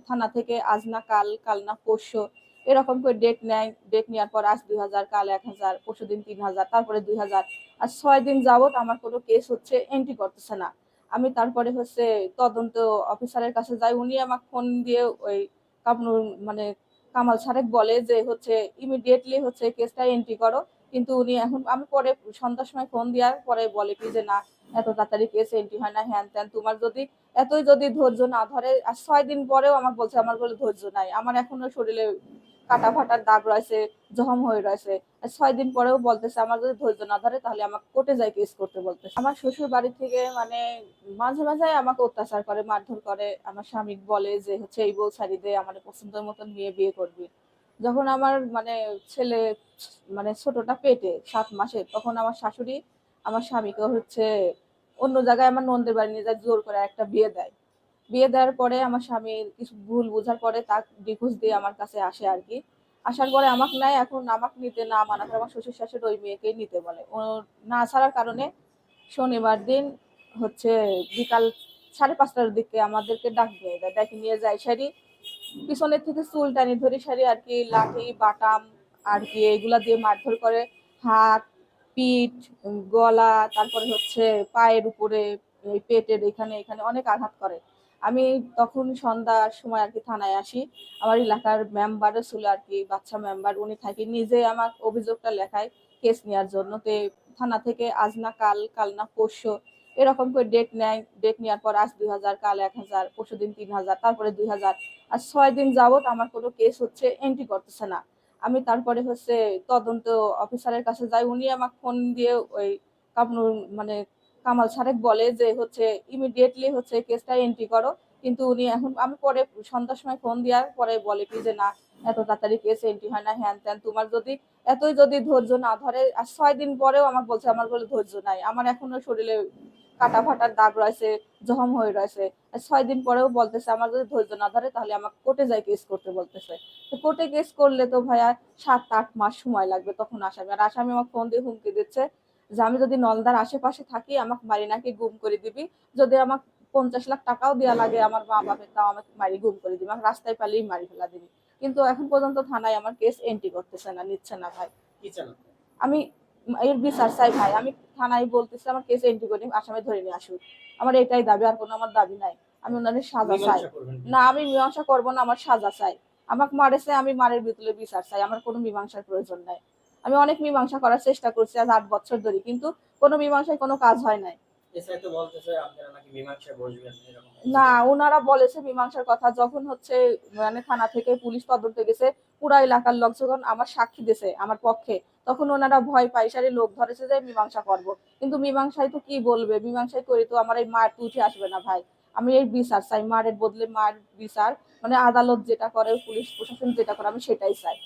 থানা থেকে আজ না কাল, কাল না পরশু এরকম করে ডেট নেয়। ডেট নেওয়ার পর আজ ২০০০, কাল ১০০০, পরশুদিন ৩০০০, তারপরে ২০০০। আর ৬ দিন যাবত আমার কোনো কেস হচ্ছে এন্ট্রি করতেছে না। আমি তারপরে হচ্ছে তদন্ত অফিসারের কাছে যাই। উনি আমাকে ফোন দিয়ে ওই কামরুল মানে কামাল সারেক বলে যে হচ্ছে ইমিডিয়েটলি হচ্ছে কেসটা এন্ট্রি করো। কিন্তু উনি এখন আমি পরে সন্ধ্যার সময় ফোন দেওয়ার পরে বলে কি যে না, এত তাড়াতাড়ি কেস এন্ট্রি হয় না, হ্যান ত্যান। তোমার যদি এতই যদি ধৈর্য না ধরে, আর ৬ দিন পরেও আমাকে বলছে আমার বলে ধৈর্য নাই। আমার এখনো শরীরে কাটা ফাটার দাগ রয়েছে, জখম হয়ে রয়েছে। আর ৬ দিন পরেও বলতেছে আমার যদি ধৈর্য না ধরে তাহলে আমাকে কোর্টে যাই কেস করতে বলতেছে। আমার শ্বশুর বাড়ি থেকে মানে মাঝে মাঝে আমাকে অত্যাচার করে, মারধর করে। আমার স্বামী বলে যে হচ্ছে এই বউ ছাড়ি দে, আমার পছন্দের মতন মেয়ে বিয়ে করবি। যখন আমার মানে ছেলে মানে ছোটটা পেটে ৭ মাসে, তখন আমার শাশুড়ি আমার স্বামীকে হচ্ছে অন্য জায়গায় আমার ননদের বাড়ি নিয়ে যায়, জোর করে একটা বিয়ে দেয়। বিয়ে দেওয়ার পরে আমার স্বামীর কিছু ভুল বোঝার পরে তার ডিভোর্স দিয়ে আমার কাছে আসে আর কি। আসার পরে আমাকে নেয়। এখন আমাকে নিতে না মানা করে আমার শ্বশুর শাশুড়ি ওই মেয়েকেই নিতে বলে। ও না ছাড়ার কারণে শনিবার দিন হচ্ছে বিকাল ৫:৩০টার দিকে আমাদেরকে ডাক দিয়ে দেয়। ডাকে নিয়ে যায় সারি পিছনের থেকে চুল টানি ধরে সারি আর কি, লাঠি বাটাম আর কি এগুলা দিয়ে মারধর করে। হাত, পিঠ, গলা, তারপরে হচ্ছে পায়ের উপরে, এই পেটের এখানে এখানে অনেক আঘাত করে। আমি তখন সন্ধ্যার সময় আর কি থানায় আসি। আমার এলাকার মেম্বারও ছিল আর কি, বাচ্চা মেম্বার, উনি থাকি নিজে আমার অভিযোগটা লেখায় কেস নেওয়ার জন্য। তো থানা থেকে আজ না কাল, কাল না পরশু এরকম করে ডেট নেয়। ডেট নেওয়ার পর আজ ২০০০, কাল ১০০০, পরশুদিন ৩০০০, তারপরে ২০০০। আর ৬ দিন যাবত আমার কোনো কেস হচ্ছে এন্ট্রি করতেছে না। আমি তারপরে হচ্ছে তদন্ত অফিসারের কাছে যাই। উনি আমাকে ফোন দিয়ে ওই কামরুল মানে কামাল সারেক বলে যে হচ্ছে ইমিডিয়েটলি হচ্ছে কেসটা এন্ট্রি করো। কিন্তু উনি এখন আমি পরে সন্ধ্যার সময় ফোন দেওয়ার পরে বলে কি যে না, এত তাড়াতাড়ি কেস এন্ট্রি হয় না, হ্যান ত্যান। তোমার যদি এতই যদি ধৈর্য না ধরে, আর ৬ দিন পরেও আমাকে বলছে আমার বলে ধৈর্য নাই। আমার এখনো শরীরে কাটা ফাটার দাগ রয়েছে, জখম হয়ে রয়েছে। আর ৬ দিন পরেও বলতেছে আমার যদি ধৈর্য না ধরে তাহলে আমাকে কোর্টে যাই কেস করতে বলতেছে। তো কোর্টে কেস করলে তো ভাইয়া ৭-৮ মাস সময় লাগবে তখন আসামি। আর আসামি আমাকে ফোন দিয়ে হুমকি দিচ্ছে যে আমি যদি নলদার আশেপাশে থাকি আমাকে মারি নাকি গুম করে দিবি। যদি আমাকে ৫০ লাখ টাকাও দেওয়া লাগে আমার মা বাপের, তাও আমাকে মারি গুম করে দিবি, আমাকে রাস্তায় পালিয়ে মারি ফেলা দিবি। কিন্তু এখন পর্যন্ত থানায় আমার কেস এন্ট্রি করতেছে না, নিচ্ছে না ভাই। আমি এর বিচার চাই ভাই। আমি থানায় বলতেছি আমার কেস এন্ট্রি করে আসামি ধরে নিয়ে আসুক। আমার এটাই দাবি, আর কোনো আমার দাবি নাই। আমি ওনাদের সাজা চাই। না, আমি মীমাংসা করবো না, আমার সাজা চাই। আমাকে মারেছে, আমি মারের ভিতরে বিচার চাই। আমার কোনো মীমাংসার প্রয়োজন নাই। আমি অনেক মীমাংসা করার চেষ্টা করছি আজ ৮ বছর ধরে, কিন্তু কোনো মীমাংসায় কোনো কাজ হয় নাই। না, ওনারা বলেছে মীমাংসার কথা যখন হচ্ছে মানে থানা থেকে পুলিশ তদন্তে গেছে, পুরা এলাকার লোক যখন আমার সাক্ষী দিছে আমার পক্ষে, তখন ওনারা ভয় পাইসারি লোক ধরেছে যে মীমাংসা করব। কিন্তু মীমাংসায় তো কি বলবে, মীমাংসায় করে তো আমার এই মার উঠে আসবে না ভাই। আমি এই বিচার চাই, মারের বদলে মার বিচার। মানে আদালত যেটা করে, পুলিশ প্রশাসন যেটা করে, আমি সেটাই চাই।